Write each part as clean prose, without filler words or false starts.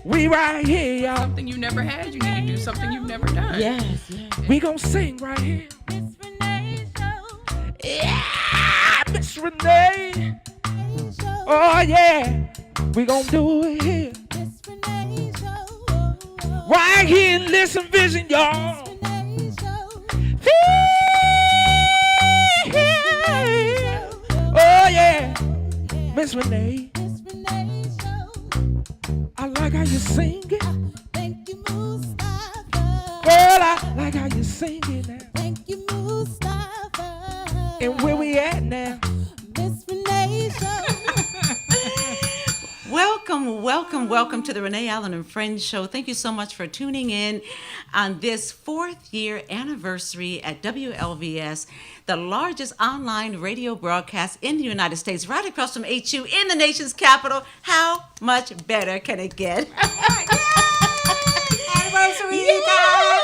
We right here, y'all. Something you never had, you need to do something you've never done. Yes. We gonna sing right here. Miss Renee Show. Yeah, Miss Renee. Oh yeah, we gonna do it here. Miss Renee Show. Right here in Listen Vision, y'all. Miss Renee Show. Oh yeah, Miss Renee. Miss Renee Show. I like how you sing it. Thank you, Mustafa. Girl, I like how you sing it now. Thank you, Mustafa. And where we at now? Miss Renee Show. Welcome to the Renee Allen and Friends Show. Thank you so much for tuning in on this 4th year anniversary at WLVS, the largest online radio broadcast in the United States, right across from HU in the nation's capital. How much better can it get? Anniversary time!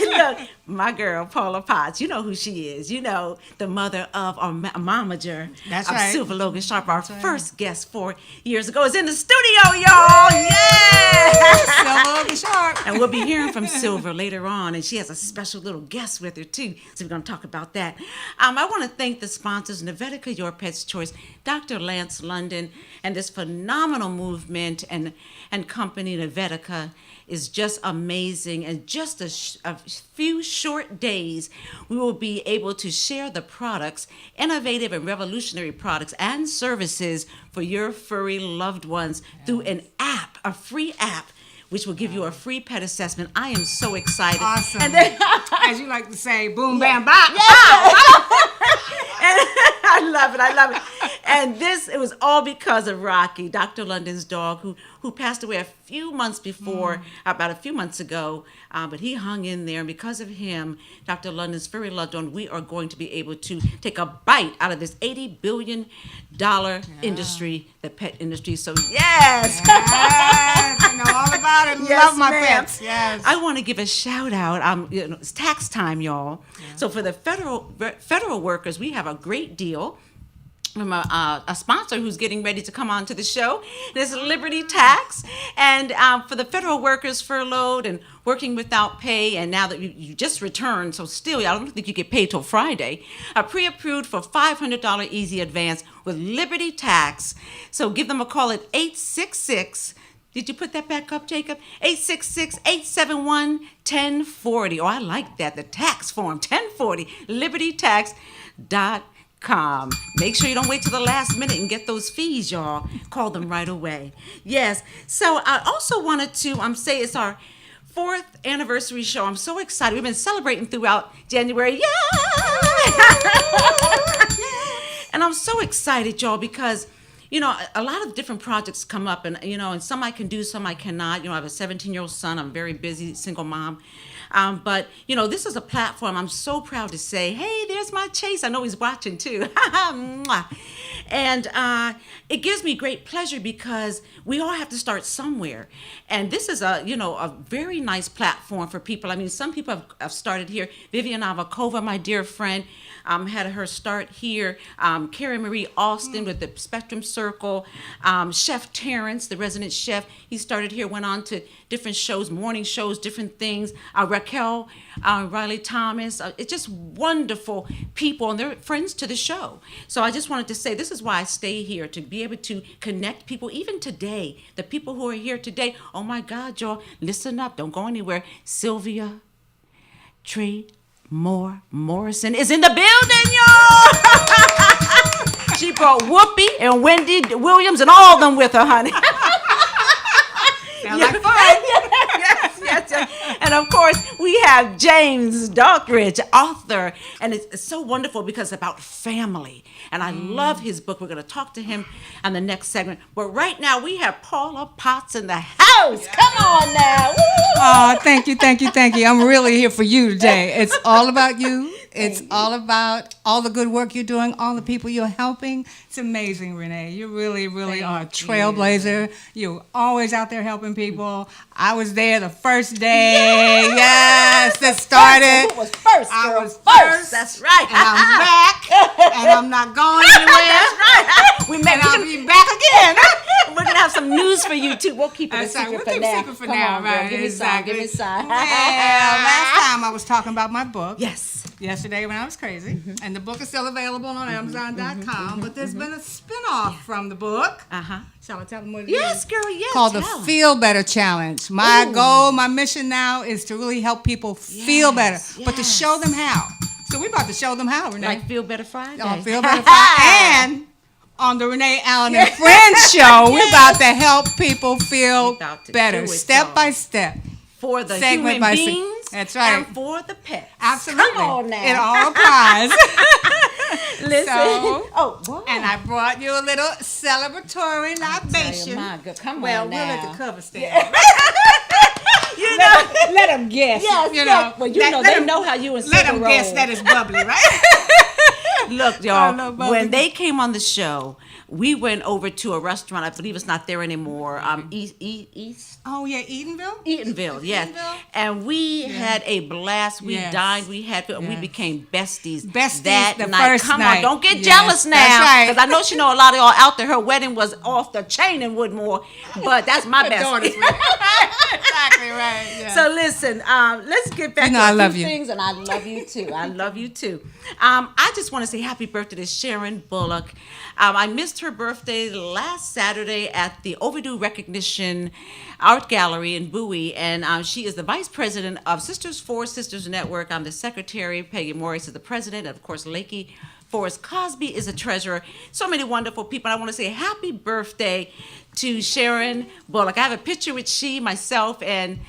Look, my girl Paula Potts, you know who she is. You know, the mother of our momager That's of right. Sylver Logan Sharp. Our first guest 4 years ago is in the studio, y'all. Yeah! Sylver Logan Sharp. And we'll be hearing from Sylver later on, and she has a special little guest with her too. So we're going to talk about that. I want to thank the sponsors, Navetica, Your Pet's Choice, Dr. Lance London, and this phenomenal movement and company, Navetica, is just amazing. And just a few short days, we will be able to share the products, innovative and revolutionary products and services for your furry loved ones through an app, a free app, which will give you a free pet assessment. I am so excited. Awesome. And then, As you like to say, boom, bam, bop. I love it. And it was all because of Rocky, Dr. London's dog, who passed away a few months before, about a few months ago, but he hung in there. And because of him, Dr. London's furry loved one, we are going to be able to take a bite out of this $80 billion industry, the pet industry. So yes. Yes, I know all about it. Yes, Love my ma'am. pets. Yes. I want to give a shout out. It's tax time, y'all. Yeah. So for the federal workers, we have a great deal from a sponsor who's getting ready to come on to the show. This is Liberty Tax. And for the federal workers furloughed and working without pay, and now that you just returned, so still, I don't think you get paid till Friday, pre-approved for $500 easy advance with Liberty Tax. So give them a call at 866. Did you put that back up, Jacob? 866-871-1040. Oh, I like that. The tax form, 1040, libertytax.com. Make sure you don't wait till the last minute and get those fees, y'all. Call them right away. Yes. So I also wanted to say it's our 4th anniversary show. I'm so excited. We've been celebrating throughout January. Yeah! And I'm so excited, y'all, because a lot of different projects come up, and and some I can do, some I cannot. I have a 17-year-old son. I'm very busy, single mom. But this is a platform. I'm so proud to say, hey, there's my Chase. I know he's watching too. And it gives me great pleasure because we all have to start somewhere. And this is a very nice platform for people. I mean, some people have started here. Vivian Avakova, my dear friend, had her start here. Carrie Marie Austin with the Spectrum Circle. Chef Terrence, the resident chef, he started here, went on to different shows, morning shows, different things. Raquel Riley Thomas, it's just wonderful people, and they're friends to the show. So I just wanted to say this is why I stay here, to be able to connect people, even today, the people who are here today. Oh my God, y'all, listen up, don't go anywhere. Sylvia Trey Morrison is in the building, y'all. She brought Whoopi and Wendy Williams and all of them with her, honey. Sounds like fun. Yes. And of course, we have James Dockridge, author, and it's so wonderful because it's about family. And I love his book. We're going to talk to him on the next segment. But right now, we have Paula Potts in the house. Come on now. Woo! Oh, thank you. I'm really here for you today. It's all about you. It's all about all the good work you're doing, all the people you're helping. It's amazing, Renee. You really, really are a trailblazer. You're always out there helping people. I was there the first day. Yes, that started. Who was first, I girl? was first. That's right. And I'm back. And I'm not going anywhere. That's right. And I'll be back again. We're gonna have some news for you too. We'll keep it a That's right. secret We'll for keep now. secret for Come now, on, girl. right? Give me some. Give me some. Well, last time I was talking about my book. Yes. Yesterday when I was crazy. And the book is still available on Amazon.com. But there's been a spin-off from the book. Uh-huh. Shall I tell them what it Yes, is? girl. Yes. Called the tell 'em. Feel Better Challenge. My goal, my mission now is to really help people feel better, but to show them how. So we're about to show them how, Renee. Like Feel Better Friday. On Feel Better Friday. And on the Renee Allen and Friends show, we're about to help people feel About to better, do it, step y'all. by step. For the Segment human by beings. That's right. And for the pets. Absolutely. Come on now. It all applies. Listen. So- oh, wow. And I brought you a little celebratory Tell you, libation. my good. Come Well, on we'll now. let the cover stand. You know. Let them guess. Yes, you yes. know. Well, you Let- know, let they 'em- know how you and Let Sylver them guess roll. that it's bubbly, right? Look, I y'all, love bubbly. when they came on the show, we went over to a restaurant. I believe it's not there anymore. East Oh, yeah, Edenville? Eatonville, yes. Eatonville? And we had a blast. We Yes. dined. We had, we Yes. became besties. Besties that the night. first Come night. on, don't get Yes, jealous now. that's right. Because I know she know a lot of y'all out there. Her wedding was off the chain in Woodmore, but that's my Daughter's bestie. wedding. Exactly right. Yeah. So listen, let's get back You know to I a love few you. things, and I love you too. I love you too. I just want to say happy birthday to Sharon Bullock. I missed her birthday last Saturday at the Overdue Recognition Art Gallery in Bowie, and she is the vice president of Sisters for Sisters Network. I'm the secretary. Peggy Morris is the president, and of course, Lakey Forrest Cosby is a treasurer. So many wonderful people. I want to say happy birthday to Sharon Bullock. I have a picture with myself, and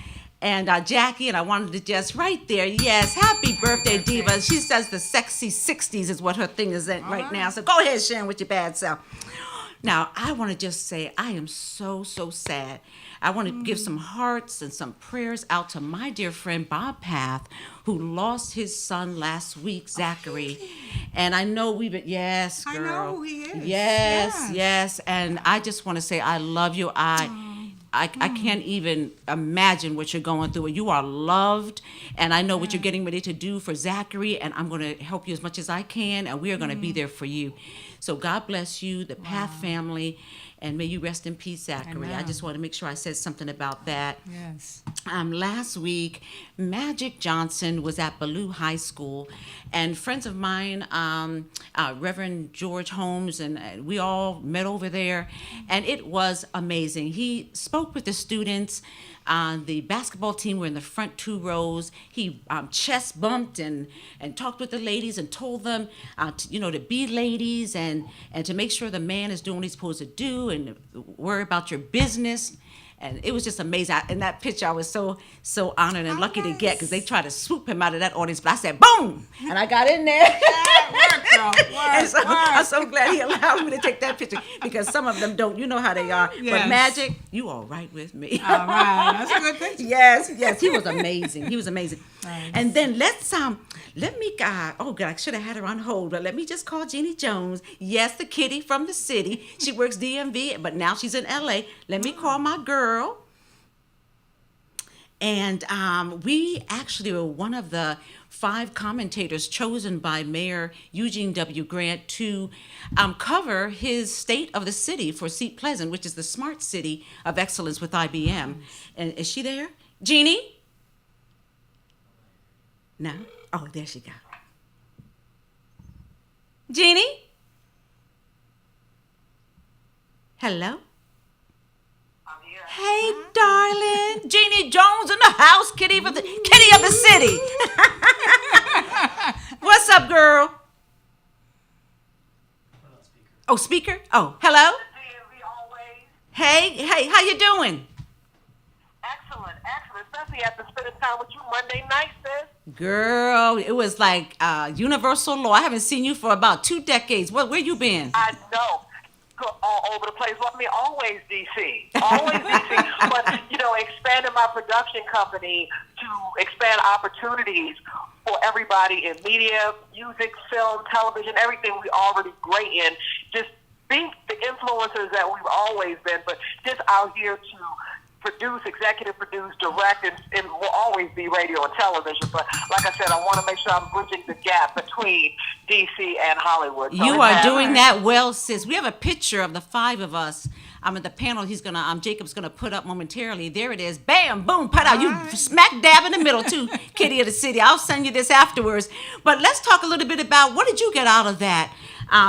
Jackie, and I wanted to just right there, yes, happy birthday, Diva. She says the sexy 60s is what her thing is at right now. So go ahead, Sharon, with your bad self. Now, I want to just say I am so, so sad. I want to give some hearts and some prayers out to my dear friend Bob Path, who lost his son last week, Zachary. And I know we've been, yes, girl. I know who he is. Yes, yes. And I just want to say I love you. I can't even imagine what you're going through. You are loved, and I know what you're getting ready to do for Zachary, and I'm going to help you as much as I can, and we are going to be there for you. So God bless you, the Path family, and may you rest in peace, Zachary. I Amen. just want to make sure I said something about that. Yes. Last week, Magic Johnson was at Ballou High School, and friends of mine, Reverend George Holmes, and we all met over there, and it was amazing. He spoke with the students. The basketball team were in the front 2 rows. He chest bumped and talked with the ladies and told them, to be ladies and to make sure the man is doing what he's supposed to do and worry about your business. And it was just amazing. In that picture, I was so honored and lucky to get, because they tried to swoop him out of that audience. But I said, boom! And I got in there. Work, girl. And so Work. I'm so glad he allowed me to take that picture, because some of them don't. You know how they are. But Yes. Magic, you all right with me. All right. That's a good picture. Yes, he was amazing. He was amazing. Nice. And then let me, oh God, I should have had her on hold, but let me just call Jeannie Jones. Yes, the kitty from the city. She works DMV, but now she's in LA. Let me call my girl. And we actually were one of the 5 commentators chosen by Mayor Eugene W. Grant to cover his State of the City for Seat Pleasant, which is the Smart City of Excellence with IBM. And is she there? Jeannie? No? Oh, there she go. Jeannie? Hello? Hey, darling. Jeannie Jones in the house, kitty of the city. What's up, girl? Oh, speaker? Oh, hello? Hey, how you doing? Excellent, especially after spending time with you Monday night, sis. Girl, it was like universal law. I haven't seen you for about 2 decades. Where you been? I know. go all over the place. Well, I mean, always DC. Always DC. But, you know, expanding my production company to expand opportunities for everybody in media, music, film, television, everything we already great in. Just be the influencers that we've always been, but just out here to produce, executive produce, direct, and will always be radio and television. But like I said, I want to make sure I'm bridging the gap between DC and Hollywood. So You are doing that well, sis. We have a picture of the five of us. At the panel. He's gonna, Jacob's gonna put up momentarily. There it is. Bam, boom, put out. You smack dab in the middle too, Kitty of the City. I'll send you this afterwards. But let's talk a little bit about what did you get out of that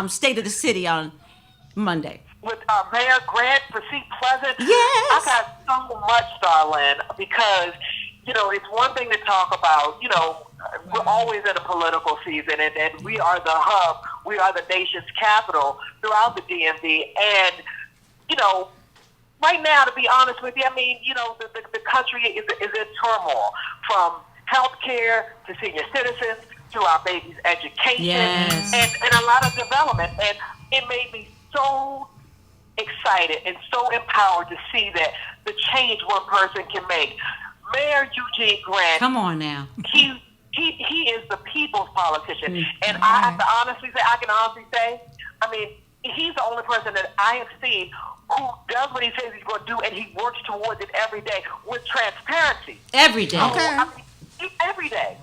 State of the City on Monday? With Mayor Grant for Seat Pleasant, Yes. I got so much, Starlin, because, you know, it's one thing to talk about, you know, we're always in a political season, and we are the hub, we are the nation's capital throughout the DMV, and, you know, right now, to be honest with you, I mean, you know, the country is in turmoil, from health care to senior citizens to our babies' education, Yes. and a lot of development, and it made me so excited and so empowered to see that the change one person can make. Mayor Eugene Grant, Come on now. he is the people's politician, and I have to I can honestly say, I mean, he's the only person that I have seen who does what he says he's going to do, and he works towards it every day with transparency. Every day. So, I mean, every day.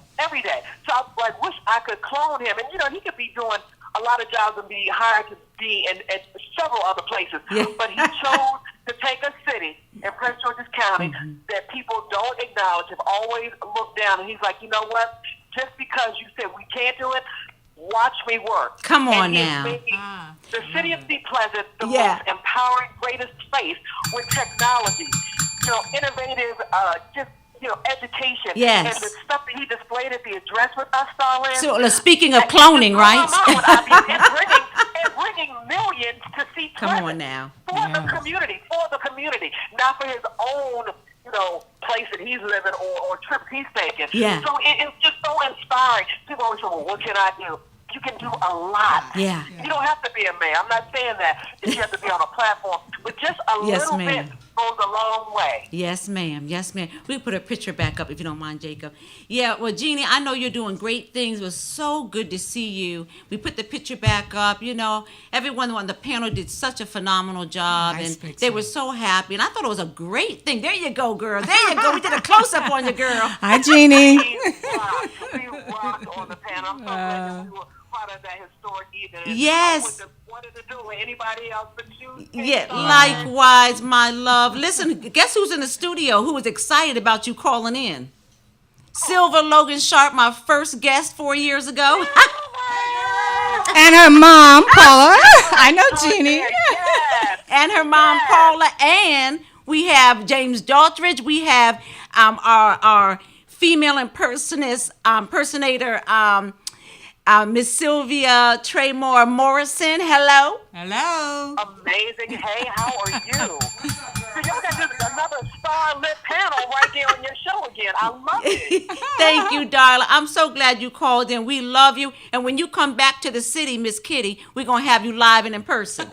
So I like wish I could clone him, and you know he could be doing a lot of jobs and be hired to be in several other places. Yeah. But he chose to take a city in Prince George's County that people don't acknowledge, have always looked down, and he's like, you know what? Just because you said we can't do it, watch me work. Come on and he now. made the city of Seat Pleasant the Yeah. most empowering, greatest space with technology, you know, innovative, just, you know, education. Yes. And the stuff that he displayed at the address with us, Starlin. So speaking of cloning, right? and bringing millions to see Come Pleasant on now. for the community, not for his own, you know, place that he's living or trips he's taking. Yeah. So it's just so inspiring. People always say, well, what can I do? You can do a lot. Yeah. You don't have to be a mayor. I'm not saying that you have to be on a platform, but just a Yes, little ma'am. bit goes a long way. Yes, ma'am. Yes, ma'am. We put a picture back up if you don't mind, Jacob. Yeah, well, Jeannie, I know you're doing great things. It was so good to see you. We put the picture back up. You know, everyone on the panel did such a phenomenal job, Nice and picture. they were so happy. And I thought it was a great thing. There you go, girl. There you go. We did a close-up on you, girl. Hi, Jeannie. We rocked on the panel. I'm so glad that we were part of that historic evening. And Yes. I wouldn't have wanted to do it anybody else but you. Yeah, likewise, my love. Listen, guess who's in the studio who was excited about you calling in? Sylver Logan Sharp, my first guest 4 years ago. And her mom, Paula. I know Jeannie. Yes. And her mom, Paula. And we have James Daltridge. We have our female impersonator, Miss Sylvia Traymore Morrison. Hello. Hello. Amazing. Hey, how are you? So y'all got just another star-lit panel right there on your show again. I love it. Thank you, darling. I'm so glad you called in. We love you. And when you come back to the city, Miss Kitty, we're going to have you live and in person.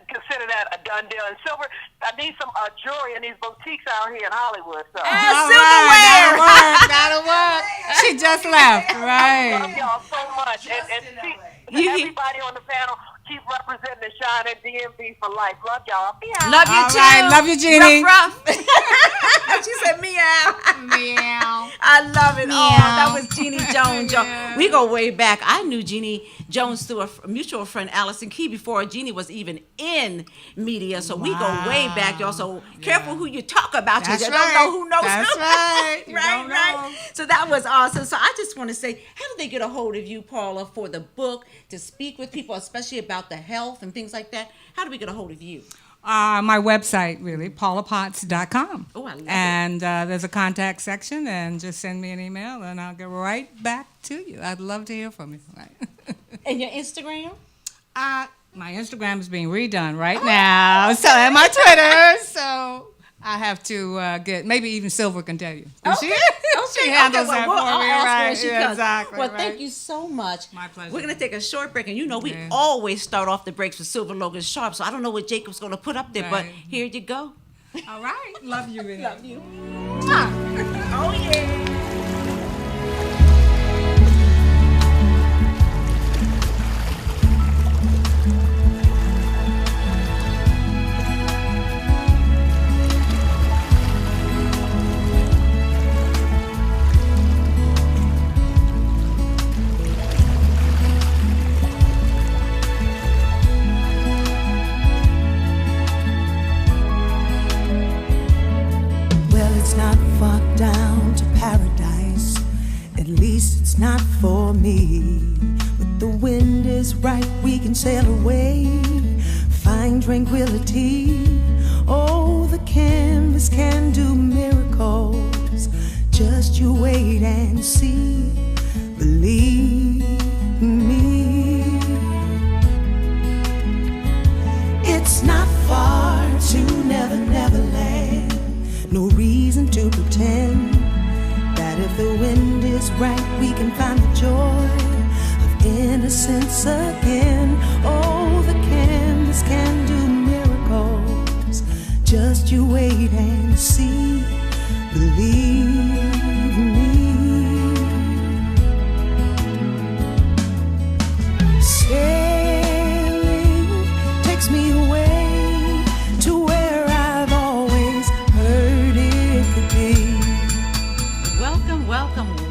Consider that a done deal. And Sylver, I need some jewelry in these boutiques out here in Hollywood. So. All Silverware. right, that'll work. She just left. I love Right. y'all so much. And see, everybody on the panel, keep representing the shine at DMV for life. Love y'all. Meow. Love you All too. right, love you, Jeannie. Ruff, ruff. She said meow. Meow. I love it. Oh, Meow. that was Jeannie Jones, y'all. We go way back. I knew Jeannie Jones through a mutual friend, Allison Key, before Jeannie was even in media. So we go way back, y'all. So careful who you talk about. That's you right. don't know who knows That's who. right. You right, don't know. right. So that was awesome. So I just want to say, how did they get a hold of you, Paula, for the book, to speak with people, especially about the health and things like that? How do we get a hold of you? My website, really, paulapotts.com. Oh, I love it. And there's a contact section, and just send me an email, and I'll get right back to you. I'd love to hear from you. Right. And your Instagram? My Instagram is being redone right now, so and my Twitter. So I have to get, maybe even Sylver can tell you. Okay. She handles that well, for I'll me, ask her right? when she Yeah, comes. exactly. Well, right. thank you so much. My pleasure. We're going to take a short break, and we Yeah. always start off the breaks with Sylver Logan Sharp, so I don't know what Jacob's going to put up there, but Right. here you go. All right. Love you, Renee. Love you. Ah. Oh, yeah. Well, it's not far down to paradise. At least it's not for me. But the wind is right, we can sail away. Find tranquility. Oh, the canvas can do miracles. Just you wait and see. Believe me. It's not far to Never, Never Land. No reason to pretend that if the wind is right, we can find the joy of innocence again. Oh, the canvas can do miracles. Just you wait and see. Believe me. Sailing takes me away to where I've always heard it could be.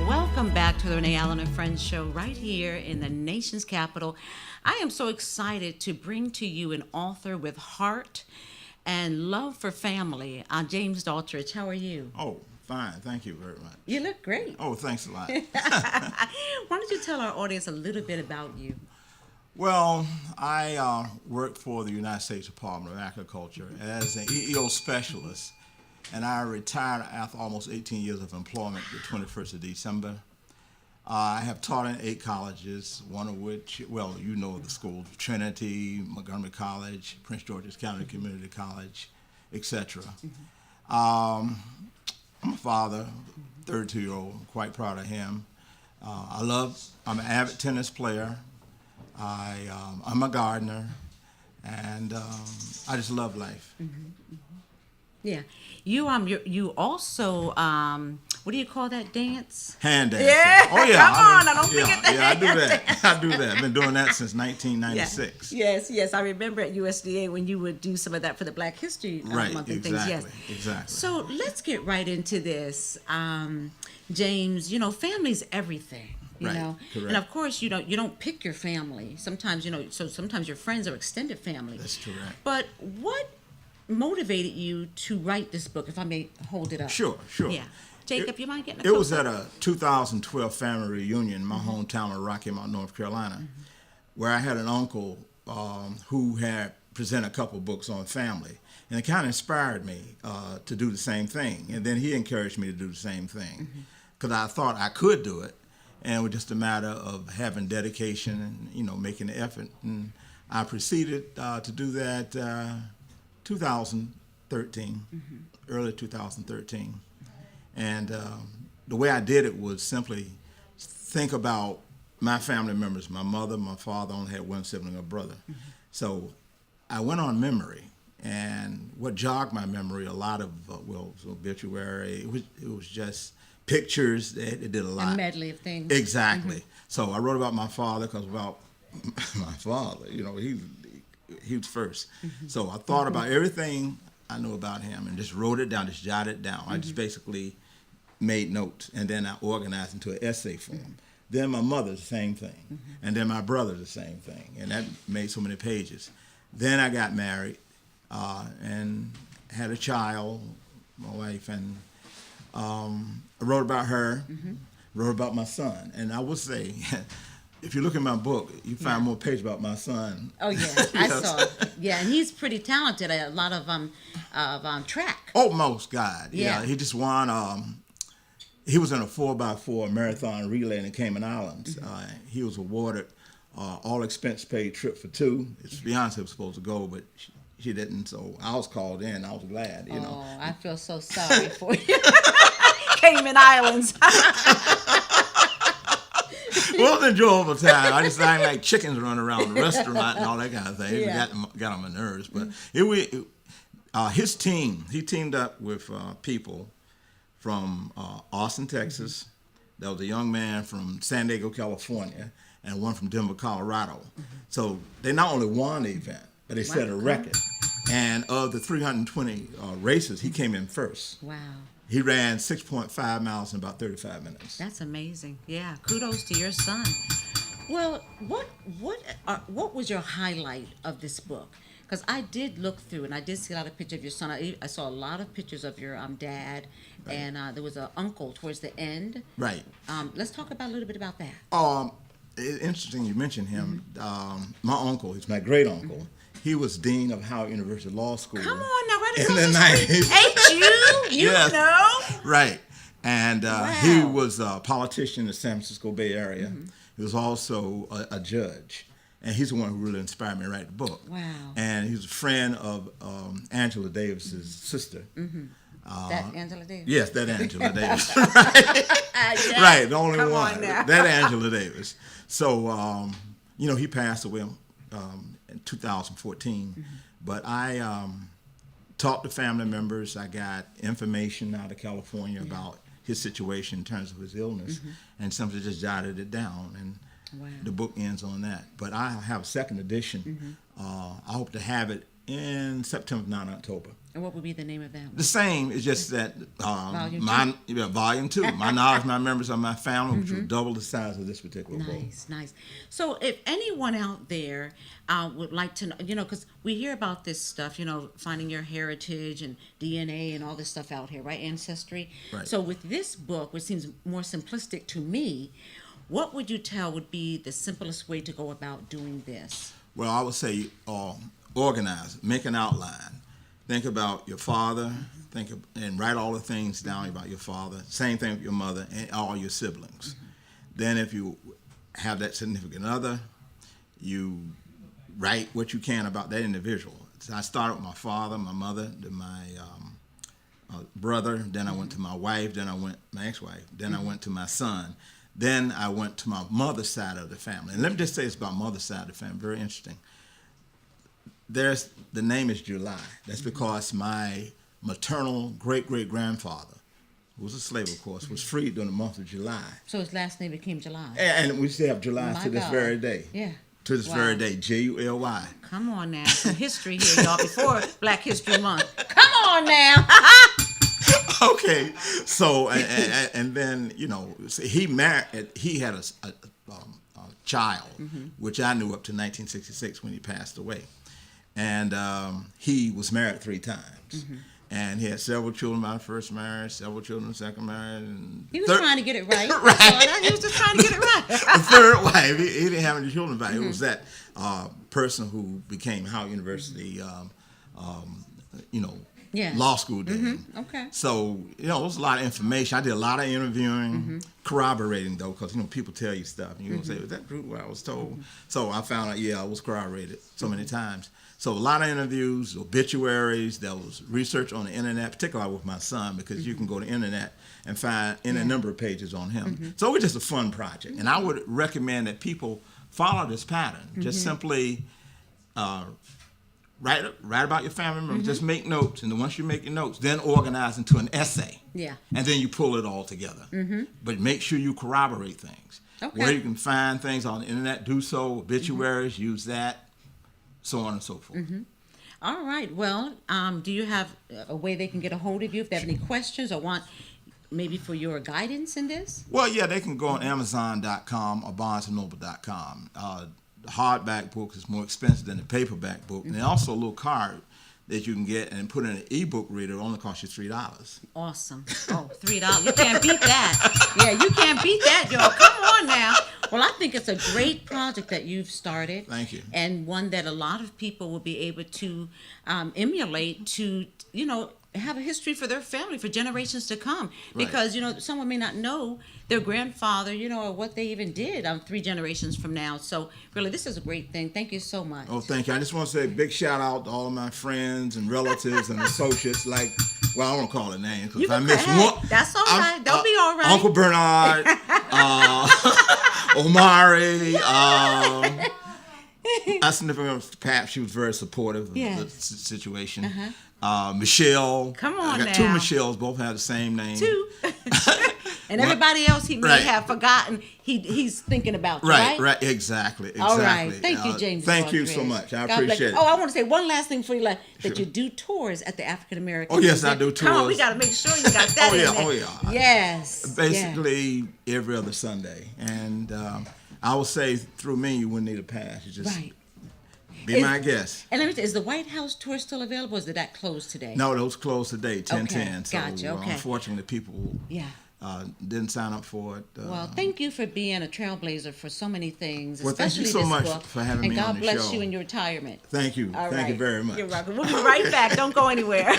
Welcome back to the Renee Allen and Friends show right here in the nation's capital. I am so excited to bring to you an author with heart and love for family, James Daltrich. How are you? Oh, fine. Thank you very much. You look great. Oh, thanks a lot. Why don't you tell our audience a little bit about you? Well, I work for the United States Department of Agriculture as an EEO specialist, and I retired after almost 18 years of employment the 21st of December. I have taught in 8 colleges, one of which, well, you know the schools, Trinity, Montgomery College, Prince George's County Community College, etc. I'm a father, 32-year-old, I'm quite proud of him. I'm an avid tennis player. I'm a gardener, and I just love life. Yeah, you also what do you call that dance? Hand dancing. Yeah, Oh yeah. come on, I don't forget that. Yeah, I do that. I do that. I've been doing that since 1996. Yes. I remember at USDA when you would do some of that for the Black History Right. Month and Exactly. things. Yes. Exactly. So let's get right into this, James. Family's everything. You Right, know, correct. and of course, you don't pick your family. Sometimes, so sometimes your friends are extended family. That's correct. But what motivated you to write this book, if I may hold it up? Sure. Yeah. Jacob, you mind getting a It was close-up? at a 2012 family reunion in my hometown of Rocky Mount, North Carolina, where I had an uncle who had presented a couple books on family. And it kind of inspired me to do the same thing. And then he encouraged me to do the same thing because I thought I could do it. And it was just a matter of having dedication and, making the effort. And I proceeded to do that 2013, early 2013. And the way I did it was simply think about my family members. My mother, my father only had one sibling, a brother. So I went on memory. And what jogged my memory, a lot of, obituary, it was just pictures. It did a lot. A medley of things. Exactly. So I wrote about my father because about my father, he was first. So I thought about everything I know about him and just wrote it down, just jotted it down. I just basically made notes, and then I organized into an essay form. Then my mother, the same thing. And then my brother, the same thing. And that made so many pages. Then I got married and had a child, my wife, and I wrote about her, wrote about my son. And I would say, if you look at my book, you find more pages about my son. Oh yeah, I saw. Yeah, and he's pretty talented at a lot of track. Oh, most God. Yeah. He just won. He was in a 4x4 marathon relay in the Cayman Islands. He was awarded all expense paid trip for 2. Beyonce was supposed to go, but she didn't. So I was called in. I was glad, you know. Oh, I feel so sorry for you. Cayman Islands. Well, it was an enjoyable time. I just didn't like chickens running around the restaurant and all that kind of thing. It Yeah. got on my nerves. But his team, he teamed up with people from Austin, Texas. There was a young man from San Diego, California, and one from Denver, Colorado. So they not only won the event, but they set a record. And of the 320 races, he came in first. Wow. He ran 6.5 miles in about 35 minutes. That's amazing. Yeah, kudos to your son. Well, what was your highlight of this book? Because I did look through, and I did see a lot of pictures of your son. I saw a lot of pictures of your dad, Right. and there was an uncle towards the end. Right. Let's talk about a little bit about that. It's interesting you mentioned him. My uncle, he's my great uncle. He was dean of Howard University Law School. Come on now, right in across the the street. 90s. Ain't you? You Yes. know. Right. And Wow. he was a politician in the San Francisco Bay Area. He was also a judge. And he's the one who really inspired me to write the book. Wow. And he was a friend of Angela Davis's sister. That Angela Davis. Yes, that Angela Davis. Right. Right, the only Come one. on now. That Angela Davis. So, he passed away in 2014. But I talked to family members. I got information out of California about his situation in terms of his illness, and somebody just jotted it down. And Wow. the book ends on that. But I have a second edition. I hope to have it in September, not October. And what would be the name of that one? The same, it's just that Volume volume 2. My knowledge, my members of my family, which will double the size of this particular book. Nice, nice. So if anyone out there would like to know, because we hear about this stuff, finding your heritage and DNA and all this stuff out here, right? Ancestry. Right. So with this book, which seems more simplistic to me, what would you tell would be the simplest way to go about doing this? Well, I would say organize, make an outline. Think about your father, and write all the things down about your father. Same thing with your mother and all your siblings. Then if you have that significant other, you write what you can about that individual. So I started with my father, my mother, then my brother, then I went to my wife, then I went my ex-wife, then I went to my son. Then I went to my mother's side of the family. And let me just say this about mother's side of the family, very interesting. The name is July. That's because my maternal great-great-grandfather, who was a slave, of course, was freed during the month of July. So his last name became July. And we still have July My to this God. very day. Yeah. To this Wow. very day, July. Come on now. Some history here, y'all, before Black History Month. Come on now. Okay, so and then he married. He had a child, which I knew up to 1966 when he passed away, and he was married 3 times, and he had several children by the first marriage, several children in the second marriage, and He was trying to get it right. Right. He was just trying to get it right. the third wife. He didn't have any children by. It was that person who became Howard University, Yeah. law school dean. Okay. So, it was a lot of information. I did a lot of interviewing, corroborating, though, because, people tell you stuff. And you're going to say, was that true what I was told? So I found out, I was corroborated so many times. So a lot of interviews, obituaries, there was research on the internet, particularly with my son, because you can go to the internet and find any number of pages on him. So it was just a fun project. And I would recommend that people follow this pattern. Just simply write about your family members. Just make notes, and then once you make your notes, then organize into an essay. Yeah. And then you pull it all together. But make sure you corroborate things. Okay. Where you can find things on the internet, do so. Obituaries, use that, so on and so forth. All right. Well, do you have a way they can get a hold of you if they have any questions or want maybe for your guidance in this? Well, yeah, they can go on Amazon.com or BarnesandNoble.com. The hardback book is more expensive than the paperback book, and also a little card that you can get and put in an ebook reader. It only costs you $3. Awesome. Oh, $3. You can't beat that. Yeah, you can't beat that, y'all. Come on now. Well, I think it's a great project that you've started. Thank you. And one that a lot of people will be able to emulate to, have a history for their family for generations to come, because someone may not know their grandfather, or what they even did 3 generations from now. So really, this is a great thing. Thank you so much. Oh, thank you. I just want to say a big shout out to all of my friends and relatives and associates. I won't call it names because if I miss one, that's all right. Don't be all right. Uncle Bernard, Omari. I significant Pat. She was very supportive of the situation. Michelle. Come on I got now. 2 Michelles, both have the same name. 2. And everybody else he may have forgotten, he's thinking about you, right? Right, exactly. All right. Thank you, James. Thank you Rodriguez. so much. I God bless appreciate you. it. Oh, I want to say one last thing before you left, that Sure. you do tours at the African American. Oh, yes, I Museum. do Come on, tours. we got to make sure you got that in there. Yes. Basically, every other Sunday. And I would say through me, you wouldn't need a pass. You just be my guest. And let me tell you, is the White House tour still available, or is that closed today? No, those closed today, 10:10. So Gotcha, okay. unfortunately, people didn't sign up for it. Well, thank you for being a trailblazer for so many things, Well, thank you especially so this much book. for having and me God on the bless show. you in your retirement. Thank you. All Thank you right. very much. You're welcome. We'll be right back. Don't go anywhere.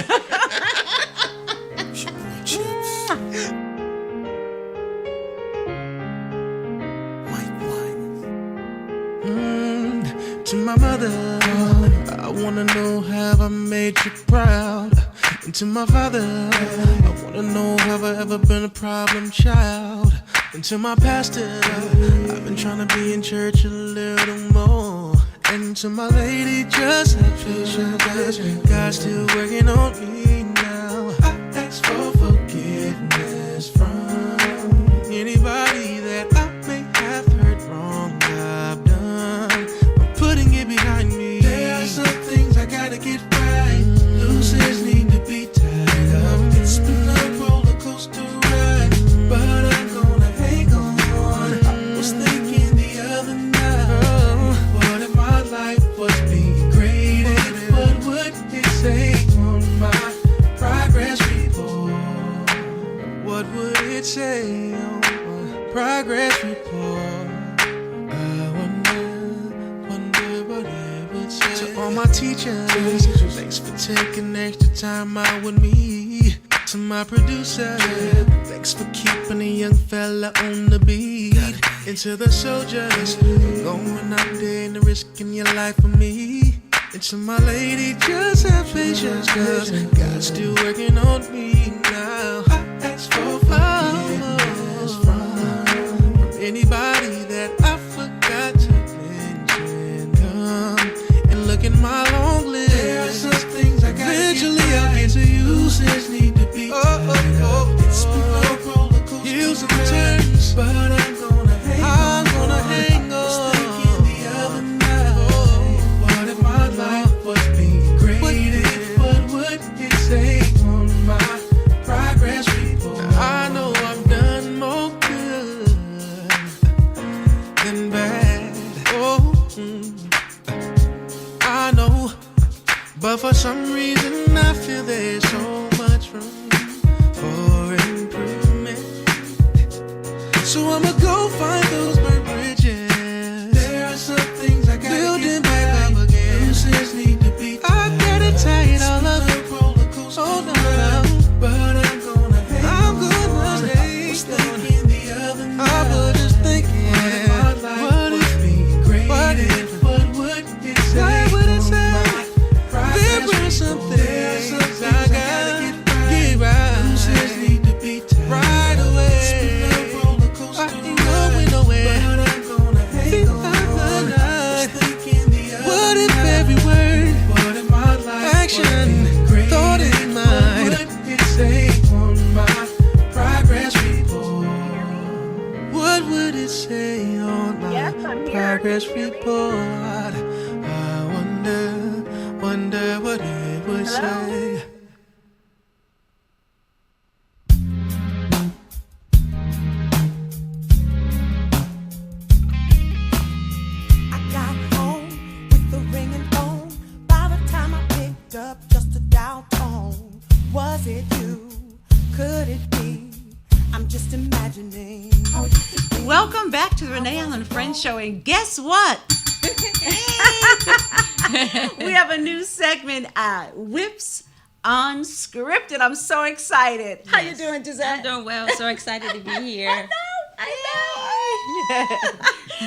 To my mother, I wanna know have I made you proud. And to my father, I wanna know have I ever been a problem child. And to my pastor, I've been trying to be in church a little more. And to my lady, just have patience, 'cause God's still working on me now. I ask for forgiveness from anybody that I may have hurt wrong. I've done, I'm putting it behind me. There are some things I gotta get right. Loose ends need to be tied up. It's been a roller coaster ride, but I'm gonna hang on. I was thinking the other night, what if my life was being graded? What would it say on my progress report? What would it say on my progress report? I wonder what it would say. To all my teachers, thanks for taking extra time out with me. To my producer, thanks for keeping a young fella on the beat. And to the soldiers, going out there and risking your life for me. And to my lady, just have patience, 'cause God's still working on me now. I ask for forgiveness from anybody that I forgot to mention. Come and look at my long list. There are some things I gotta eventually I'll get to you. Loose need to be tied up. It's been a roller coaster, years and turns, but I'm gonna hang on. I was thinking the other night, what if my life was being graded? What would it say on my progress report? I know I've done more good than bad. I know, but for some reason I feel there's so much room for improvement. So I'ma go find those burnt bridges. There are some things I gotta building back up again. Loose ends need to be tied. I gotta tie it all up. Hold on, but I'm gonna hang on. I was thinking the other night, I was just thinking, what if being graded? What would it say? What would it say? There were some things I gotta get right. Loose ends need to be tied right away. I ain't going nowhere, but I'm gonna hang on. What if every word, what if my life action, thought in mind, what would it say on my progress report? What would it say on my progress report? I wonder what it would say. I got home with the ringing phone. By the time I picked up, just a dial tone. Was it you? Could it be? I'm just imagining. Welcome back to the Renee Allen Friends Show, and guess what? We have a new segment, Whips Unscripted. I'm so excited. How you doing, Giselle? I'm doing well. So excited to be here. I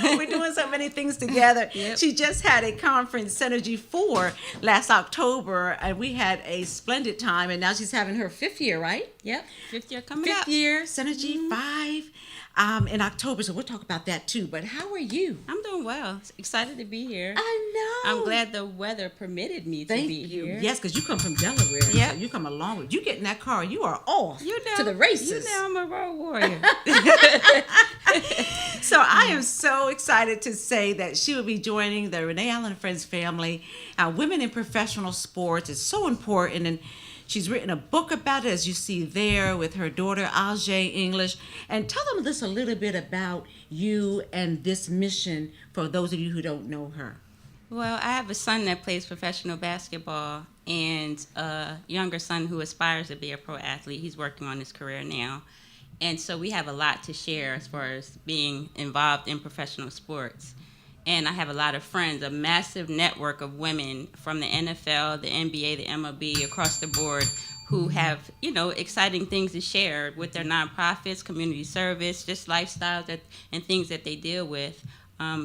know. We're doing so many things together. Yep. She just had a conference, Synergy 4, last October, and we had a splendid time. And now she's having her 5th year, right? Yep. 5th year coming Fifth up. year, Synergy 5, in October. So we'll talk about that too. But how are you? I'm doing well. Excited to be here. I know. I'm glad the weather permitted me to Thank be you. here. Yes, because you come from Delaware. Yep. So you come a long way. You get in that car, you are off You know, to the races. You know I'm a road warrior. So I am so excited to say that she will be joining the Renee Allen and Friends family. Women in professional sports is so important, and she's written a book about it, as you see there, with her daughter Ajay English. And tell them just a little bit about you and this mission for those of you who don't know her. Well, I have a son that plays professional basketball and a younger son who aspires to be a pro athlete. He's working on his career now. And so we have a lot to share as far as being involved in professional sports. And I have a lot of friends, a massive network of women from the NFL, the NBA, the MLB, across the board, who have, you know, exciting things to share with their nonprofits, community service, just lifestyles and things that they deal with.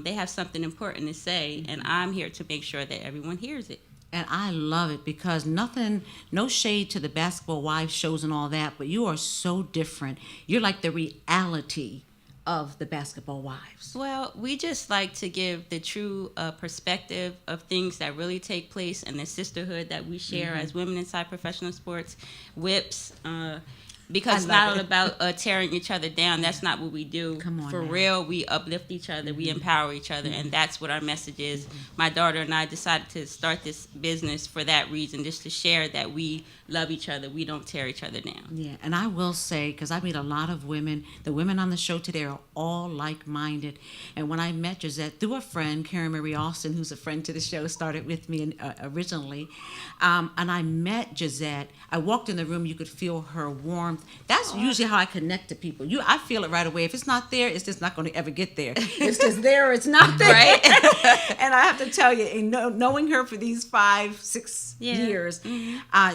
They have something important to say, and I'm here to make sure that everyone hears it. And I love it because no shade to the Basketball Wives shows and all that, but you are so different. You're like the reality of the Basketball Wives. Well, we just like to give the true perspective of things that really take place and the sisterhood that we share as women inside professional sports, whips, because it's not all about tearing each other down. That's not what we do. Come on, For man. real, we uplift each other, we empower each other, and that's what our message is. My daughter and I decided to start this business for that reason, just to share that we love each other. We don't tear each other down. Yeah, and I will say, because I meet a lot of women, the women on the show today are all like-minded. And when I met Gisette through a friend, Karen Marie Austin, who's a friend to the show, started with me originally, and I met Gisette. I walked in the room, you could feel her warmth. That's usually how I connect to people. I feel it right away. If it's not there, it's just not going to ever get there. It's just there or it's not there. Right? And I have to tell you, in knowing her for these 5-6 Yeah. years,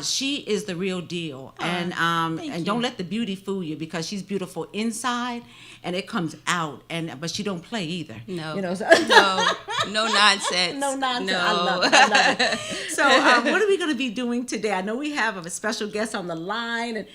she is the real deal. And don't let the beauty fool you, because she's beautiful inside and it comes out. But she don't play either. No. You know, so No nonsense. no nonsense. No. I love it. So what are we going to be doing today? I know we have a special guest on the line, and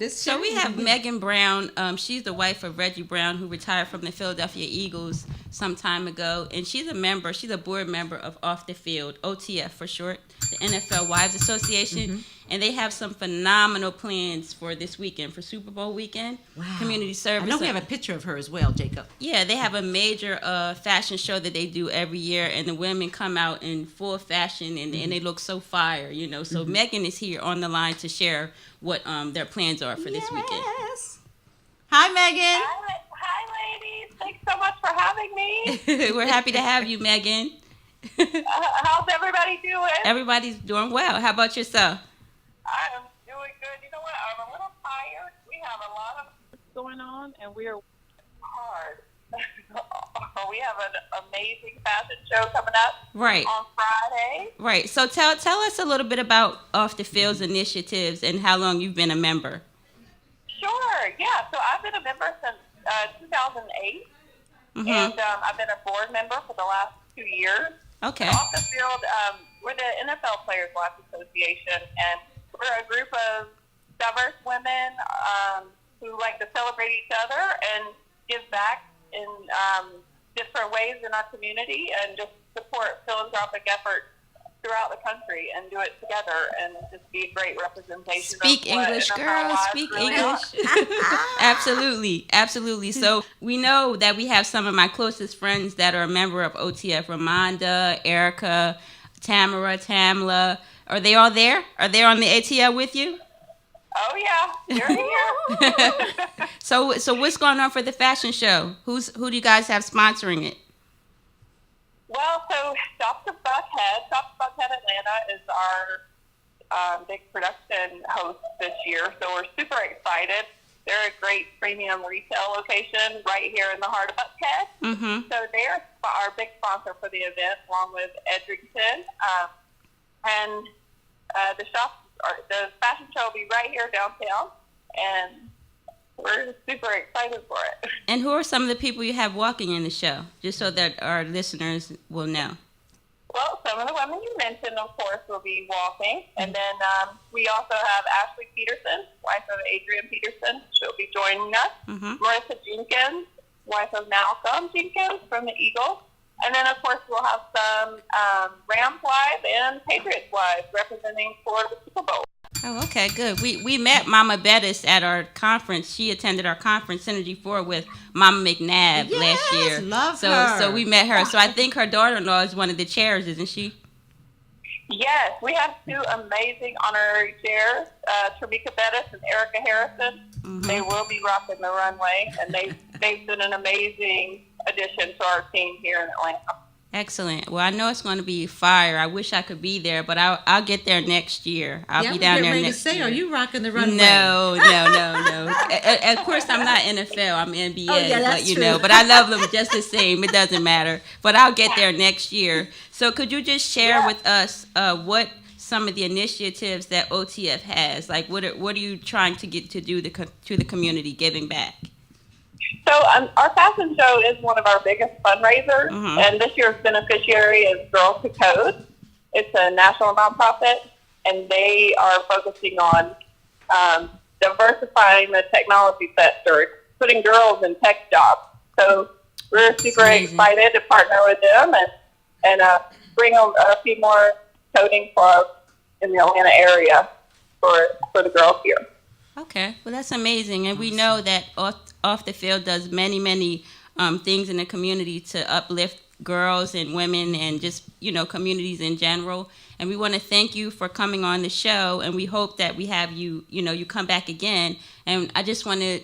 So we have Megan Brown. She's the wife of Reggie Brown, who retired from the Philadelphia Eagles some time ago, and she's a board member of Off the Field, OTF for short, the NFL Wives Association, and they have some phenomenal plans for this weekend, for Super Bowl weekend. Wow. Community service. I know we have a picture of her as well, Jacob. Yeah, they have a major fashion show that they do every year, and the women come out in full fashion, and they look so fire, you know. So Megan is here on the line to share what their plans are for this weekend. Yes. Hi, Megan. Hi, ladies. Thanks so much for having me. We're happy to have you, Megan. How's everybody doing? Everybody's doing well. How about yourself? I am doing good. You know what? I'm a little tired. We have a lot of things going on, and we are hard. We have an amazing fashion show coming up Right. on Friday. Right. So tell us a little bit about Off the Field's initiatives and how long you've been a member. Sure. Yeah. So I've been a member since 2008, and I've been a board member for the last 2 years. Okay. Off the Field, we're the NFL Players Wives Association, and we're a group of diverse women who like to celebrate each other and give back in different ways in our community, and just support philanthropic efforts throughout the country and do it together and just be a great representation. Speak of what English, NFL girl. wives Speak really English. are. Absolutely. Absolutely. So we know that we have some of my closest friends that are a member of OTF. Ramonda, Erica, Tamla. Are they all there? Are they on the ATL with you? Oh, yeah. They're here. So what's going on for the fashion show? Who do you guys have sponsoring it? Well, so Dr. Buckhead Atlanta is our big production host this year, so we're super excited. They're a great premium retail location right here in the heart of Buckhead. Mm-hmm. So they're our big sponsor for the event, along with Edrington. And the shop the fashion show will be right here downtown, and we're super excited for it. And who are some of the people you have walking in the show, just so that our listeners will know? Well, some of the women you mentioned, of course, will be walking. And then we also have Ashley Peterson, wife of Adrian Peterson. She'll be joining us. Marissa Jenkins, wife of Malcolm Jenkins from the Eagles. And then, of course, we'll have some Rams wives and Patriots wives representing for the Super Bowl. Oh, okay, good. We met Mama Bettis at our conference. She attended our conference, Synergy 4, with Mama McNabb last year. Love so, her. So we met her. So I think her daughter-in-law is one of the chairs, isn't she? Yes, we have two amazing honorary chairs, Tramika Bettis and Erica Harrison. They will be rocking the runway, and they've been an amazing addition to our team here in Atlanta. Excellent. Well, I know it's going to be fire. I wish I could be there, but I'll get there next year. I'll be down there next year. Are you rocking the runway? No. Of course, I'm not NFL. I'm NBA. Oh, yeah, that's but, you true. know, but I love them just the same. It doesn't matter. But I'll get there next year. So could you just share with us what some of the initiatives that OTF has? Like, what are you trying to get to do to the community, giving back? So our fashion show is one of our biggest fundraisers, and this year's beneficiary is Girls Who Code. It's a national nonprofit, and they are focusing on diversifying the technology sector, putting girls in tech jobs. So we're super excited to partner with them and bring them a few more coding clubs in the Atlanta area for the girls here. Okay, well, that's amazing. And we know that Off the Field does many things in the community to uplift girls and women and just, communities in general. And we want to thank you for coming on the show, and we hope that we have you, you come back again. And I just want to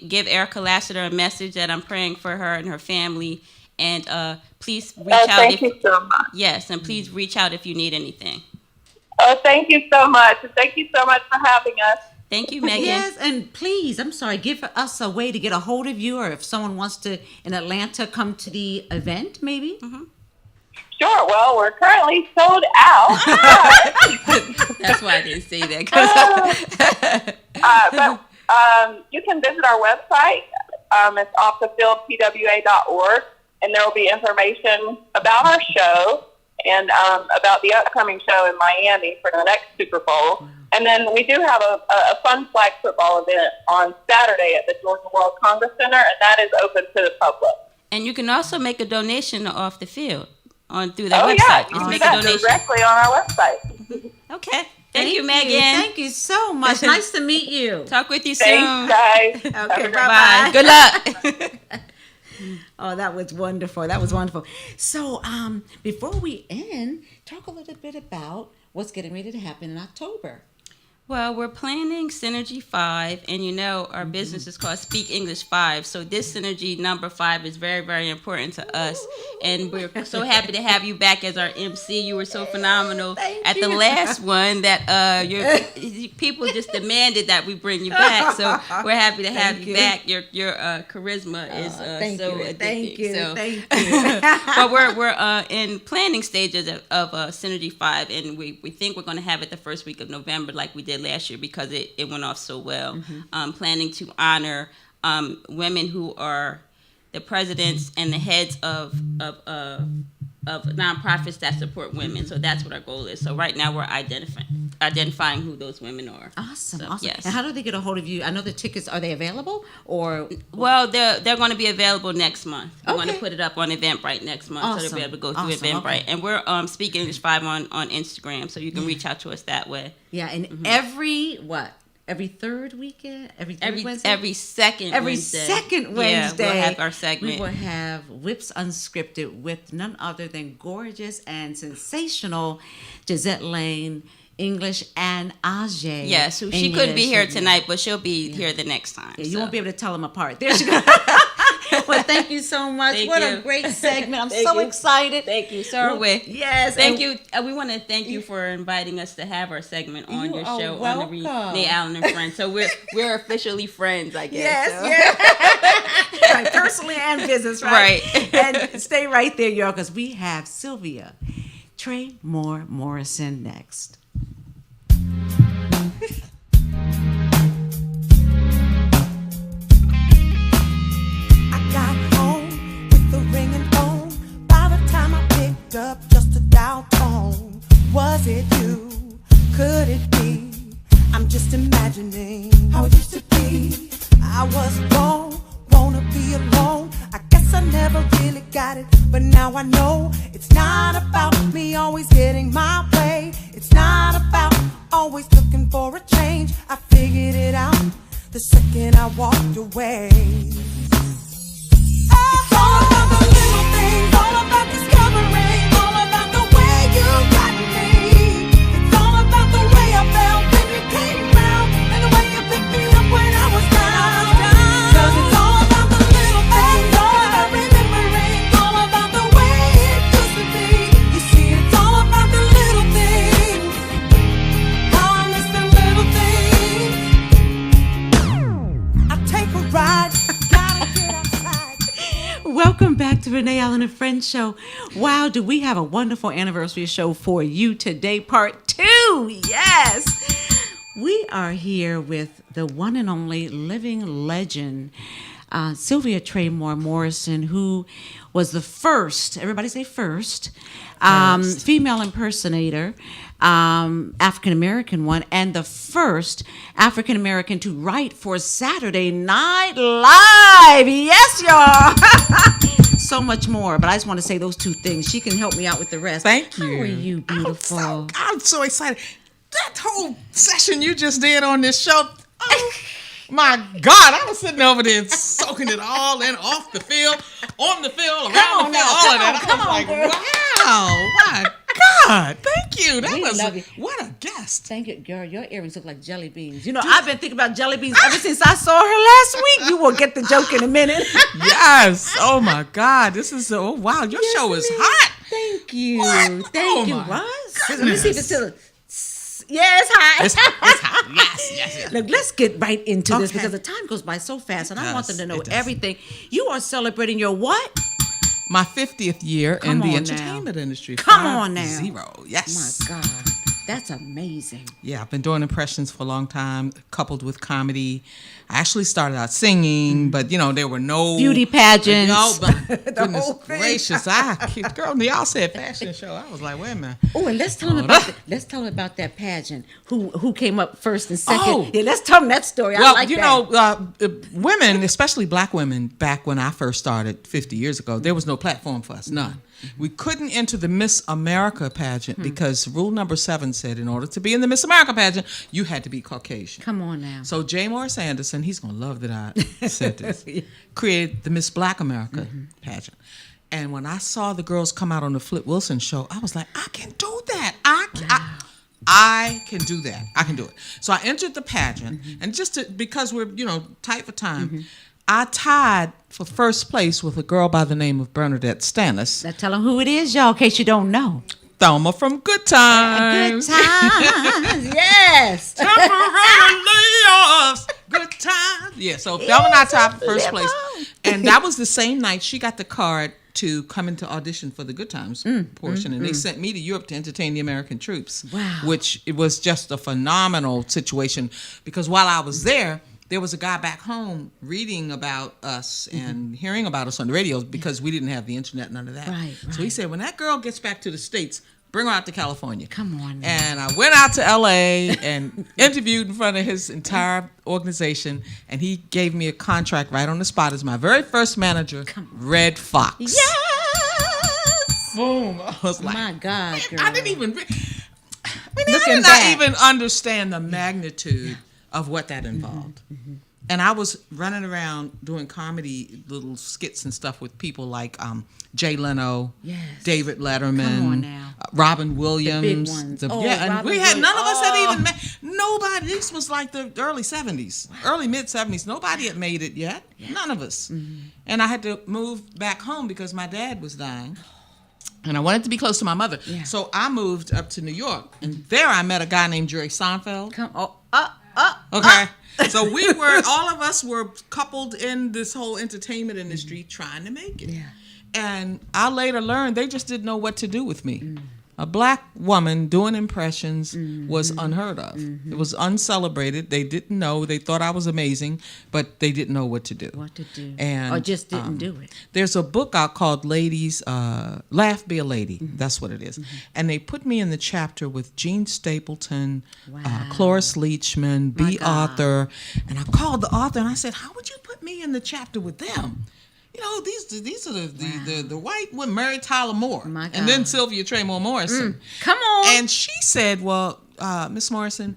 give Erica Lassiter a message that I'm praying for her and her family. And please reach out. Thank you so much. Yes, and please reach out if you need anything. Oh, thank you so much. Thank you so much for having us. Thank you, Megan. Yes, and please, give us a way to get a hold of you, or if someone wants to, in Atlanta, come to the event, maybe? Sure. Well, we're currently sold out. That's why I didn't say that. But you can visit our website. It's offthefieldpwa.org, and there will be information about our show and about the upcoming show in Miami for the next Super Bowl. And then we do have a fun flag football event on Saturday at the Georgia World Congress Center, and that is open to the public. And you can also make a donation Off the Field through the website. Yeah, you can do that directly on our website. Okay. Thank you, Megan. Thank you so much. Nice to meet you. Talk with you soon. Thanks, guys. Okay, bye-bye. Good luck. Oh, that was wonderful. So, before we end, talk a little bit about what's getting ready to happen in October. Well, we're planning Synergy 5, and our business is called Speak English 5. So this Synergy number 5 is very, very important to us. And we're so happy to have you back as our MC. You were so phenomenal at the last one that your people just demanded that we bring you back. So we're happy to have you back. Your charisma is so addicting. Thank you. So. Thank you. But we're in planning stages of Synergy 5, and we think we're going to have it the first week of November like we did last year because it went off so well. Planning to honor women who are the presidents and the heads of nonprofits that support women. So that's what our goal is. So right now we're identifying who those women are. Awesome. Yes. And how do they get a hold of you? I know the tickets, are they available? Well, they're going to be available next month. We're going to put it up on Eventbrite next month, so they'll be able to go through Eventbrite. Okay. And we're Speak English 5 on Instagram, so you can reach out to us that way. Yeah, and every third weekend? Wednesday? Every second Wednesday. Yeah, we'll have our segment. We will have Whips Unscripted with none other than gorgeous and sensational Gisette Lane, English, and Ajay. Yes, she couldn't be here tonight, but she'll be here the next time. Yeah, you won't be able to tell them apart. There she goes. Well, thank you so much. A great segment. I'm so excited. Thank you. So are we. Yes. Thank you. We want to thank you for inviting us to have our segment on your show on the Renee Allen and Friends. So we're officially friends, I guess. Yes. Right, personally and business, right? Right. And stay right there, y'all, because we have Sylvia Trey Moore Morrison next. imagining how it used to be. I was born, wanna be alone. I guess I never really got it, but now I know it's not about me always getting my way. It's not about always looking for a change. I figured it out the second I walked away. It's all about the little things, all about discovering, all about the way you got me. It's all about the way I felt when you came round, and the way you picked me up when I was down. 'Cause it's all about the little things, all about remembering, all about the way it used to be. You see, it's all about the little things. How I miss the little things. I take a ride, gotta get outside. Welcome back to Renee Allen and Friends Show. Wow, do we have a wonderful anniversary show for you today, part 2. Yes. We are here with the one and only living legend, Sylvia Traymore Morrison, who was the first, everybody say first, female impersonator, African-American one, and the first African-American to write for Saturday Night Live. Yes, y'all. So much more, but I just want to say those 2 things. She can help me out with the rest. Thank you. How are you, beautiful? I'm so excited. That whole session you just did on this show, oh my God, I was sitting over there soaking it all in, off the field, on the field, around the field, all of that. I was like, wow, my God, thank you. That We was, love you. what a guest. Thank you, girl. Your earrings look like jelly beans. You know, I've been thinking about jelly beans ever since I saw her last week. You will get the joke in a minute. Yes. Oh my God. This is, oh wow, your show is hot. Thank you. What? Thank Oh, you. my Let me see if it's still. Yeah, it's hot. It's hot. It's hot. Yes, yes, yes. Look, let's get right into this Okay. because the time goes by so fast, and I want them to know It does. everything. You are celebrating your what? My 50th year Come in the on entertainment now. industry. Come on now. 5-0. Yes. My God, that's amazing. Yeah, I've been doing impressions for a long time, coupled with comedy. I actually started out singing, but you know there were no Beauty pageants. No, but The goodness whole thing. gracious, girl, y'all said fashion show. I was like, wait a minute. Oh, and let's tell them about that pageant. Who came up first and second? Oh. Yeah, let's tell them that story. I Well, like you that. know, women, especially black women, back when I first started 50 years ago, there was no platform for us, none. We couldn't enter the Miss America pageant because rule number 7 said in order to be in the Miss America pageant, you had to be Caucasian. Come on now. So J. Morris Anderson, he's going to love that I said this, created the Miss Black America pageant. And when I saw the girls come out on the Flip Wilson show, I was like, I can do that. I can do that. I can do it. So I entered the pageant, and because we're, tight for time, I tied for first place with a girl by the name of Bernadette Stannis. Now tell them who it is, y'all, in case you don't know. Thelma from Good Times. Good times, yes. Temporarily yours. Good times. Yeah, so Thelma and I tied for first place. And that was the same night she got the card to come into audition for the Good Times portion. And they sent me to Europe to entertain the American troops. Wow. Which it was just a phenomenal situation because while I was there was a guy back home reading about us and hearing about us on the radio because we didn't have the internet, none of that. Right. So he said, when that girl gets back to the States, bring her out to California. Come on now. And I went out to L.A. and interviewed in front of his entire organization, and he gave me a contract right on the spot as my very first manager, Red Fox. Yes. Boom. I was like, My God, girl. I didn't even, I did Looking not back. even understand the magnitude of what that involved. And I was running around doing comedy, little skits and stuff with people like Jay Leno, Yes. David Letterman, Come on now. Robin Williams. ones. And Robin we had none of us had Williams. even met. Nobody. This was like the early 70s, early mid 70s. Nobody had made it yet. None of us. And I had to move back home because my dad was dying. And I wanted to be close to my mother. Yeah. So I moved up to New York. And there I met a guy named Jerry Seinfeld. Okay. So all of us were coupled in this whole entertainment industry trying to make it. Yeah. And I later learned they just didn't know what to do with me. a black woman doing impressions was unheard of. It was uncelebrated. They didn't know. They thought I was amazing, but they didn't know what to do. And or just didn't do it. There's a book out called Ladies, Laugh Be a Lady. That's what it is. And they put me in the chapter with Jean Stapleton, Cloris Leachman, B. Arthur. And I called the author and I said, how would you put me in the chapter with them? You know, these are the white women, Mary Tyler Moore, and then Sylvia Tremore Morrison. Come on. And she said, well, Miss Morrison,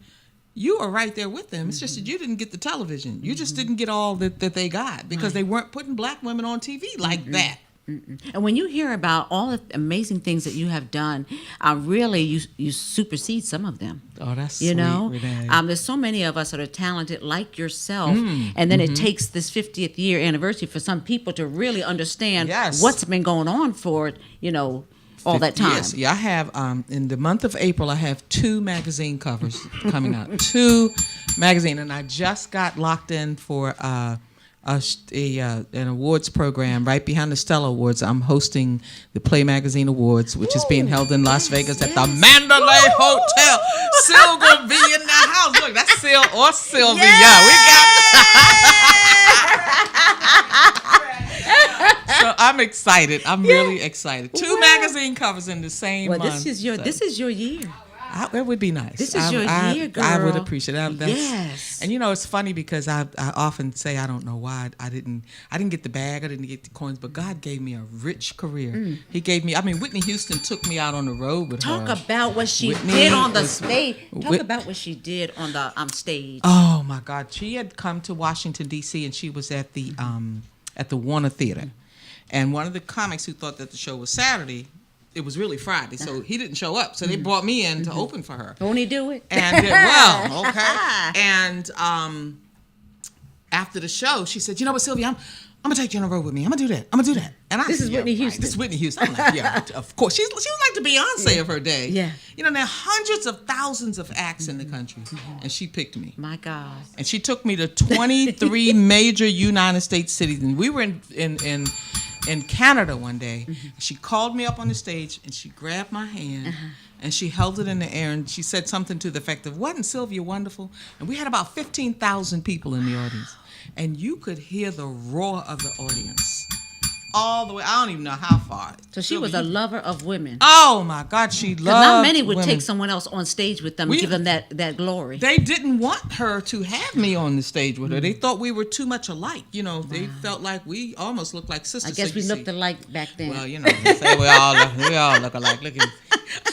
you are right there with them. It's just that you didn't get the television. You just didn't get all that they got because they weren't putting black women on TV like that. And when you hear about all the amazing things that you have done, really you supersede some of them. Oh, that's you sweet, know. Renee. There's so many of us that are talented like yourself, and then it takes this 50th year anniversary for some people to really understand what's been going on for all that time. Yes, I have in the month of April I have 2 magazine covers coming out. 2 magazine, and I just got locked in for an awards program right behind the Stella Awards. I'm hosting the Play Magazine Awards, which is being held in Las Vegas at the Mandalay Hotel. Syl gonna be in the house. Look, that's Syl or Sylvia. We got. So I'm excited. I'm really excited. 2 magazine covers in the same month. This is your year. That would be nice. This is your year, girl. I would appreciate it. Yes. And it's funny because I often say I don't know why I didn't get the bag, I didn't get the coins, but God gave me a rich career. He gave me. Whitney Houston took me out on the road with her. Talk about what she did on the stage. Talk about what she did on the stage. Oh my God, she had come to Washington D.C. and she was at the Warner Theater, and one of the comics who thought that the show was Saturday. It was really Friday, so he didn't show up. So they brought me in to open for her. Won't he do it? And did well, okay. And after the show, she said, "You know what, Sylvia? I'm gonna take you on the road with me. I'm gonna do that. And I This said, is Whitney Houston. Right. This is Whitney Houston. I'm like, yeah, of course. She was like the Beyonce of her day. Yeah. There are hundreds of thousands of acts in the country, and she picked me. My God. And she took me to 23 major United States cities, and we were in Canada one day. She called me up on the stage and she grabbed my hand and she held it in the air and she said something to the effect of, "Wasn't Sylvia wonderful?" And we had about 15,000 people in the audience, and you could hear the roar of the audience all the way. I don't even know how far. So she was a lover of women. Oh my God, she loved not many would women. take someone else on stage with them and give them that glory. They didn't want her to have me on the stage with her. They thought we were too much alike. They felt like we almost looked like sisters. I guess we looked alike back then. Well, they say we all look alike. Look at me.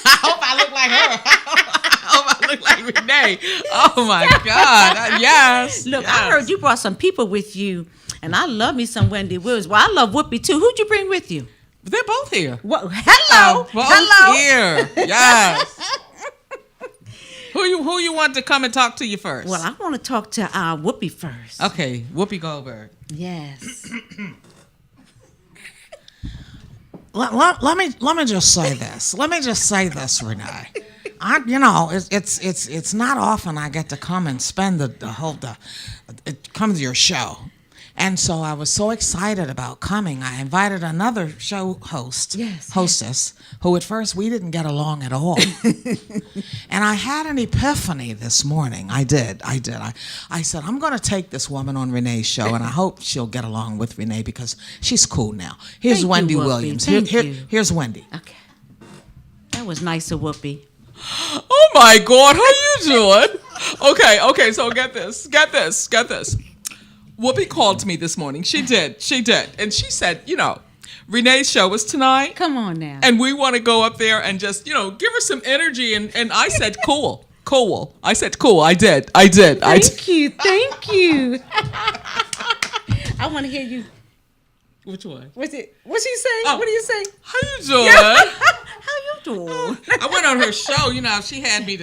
I hope I look like her. I hope I look like Renee. Oh my God. Yes. Look, I heard you brought some people with you. And I love me some Wendy Williams. Well, I love Whoopi too. Who'd you bring with you? They're both here. What? Hello. Both here. Yes. Who you want to come and talk to you first? Well, I want to talk to Whoopi first. Okay, Whoopi Goldberg. Yes. Let me just say this. Renee. It's not often I get to come and spend come to your show. And so I was so excited about coming. I invited another show hostess, who at first we didn't get along at all. And I had an epiphany this morning. I did. I said, I'm going to take this woman on Renee's show, and I hope she'll get along with Renee because she's cool now. Here's Wendy Williams. Here's Wendy. Okay. That was nice of Whoopi. Oh my God, how you doing? Okay, so get this. Whoopi called me this morning. She did. And she said, Renee's show is tonight. Come on now. And we want to go up there and just, give her some energy. And I said, cool. I said, cool. I did. Thank you. I want to hear you. Which one? What's she saying? Oh. What do you say? How you doing? How you doing? I went on her show. She had me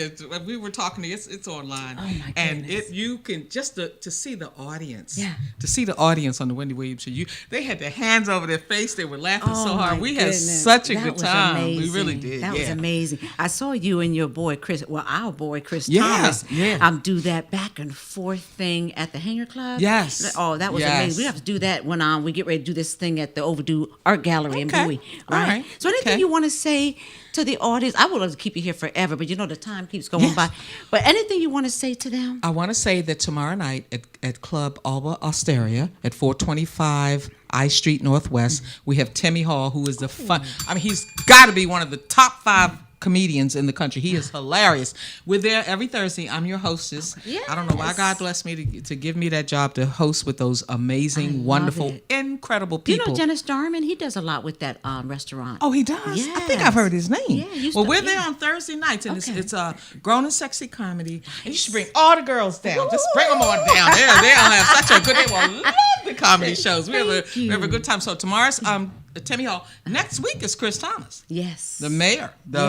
we were talking to it's online. Oh my and goodness. you can just to see the audience. Yeah. To see the audience on the Wendy Williams show. They had their hands over their face. They were laughing so hard. We had such a good time. Amazing. We really did. That was amazing. I saw you and your boy Chris. Well, our boy Chris Yes, Thomas. yeah. Do that back and forth thing at the Hangar Club. Yes. Oh, that was amazing. We have to do that when we get ready to do this thing at the Overdue Art Gallery in Bowie. All right. So anything you want to say to the audience? I would love to keep you here forever, but you know the time keeps going by. But anything you want to say to them? I want to say that tomorrow night at Club Alba Osteria at 425 I Street Northwest, we have Timmy Hall, who is the fun. I mean, he's got to be one of the top 5 comedians in the country. He is hilarious. We're there every Thursday. I'm your hostess. Yes. I don't know why God blessed me to give me that job to host with those amazing, wonderful, incredible people. You know Dennis Darman? He does a lot with that restaurant. Oh, he does? Yes. I think I've heard his name. Yeah, we're there on Thursday nights, and it's a grown and sexy comedy. And you should bring all the girls down. Just bring them all down. They all have such a good. They will love the comedy shows. We have a good time. So tomorrow's Timmy Hall. Next week is Chris Thomas. Yes. The mayor. The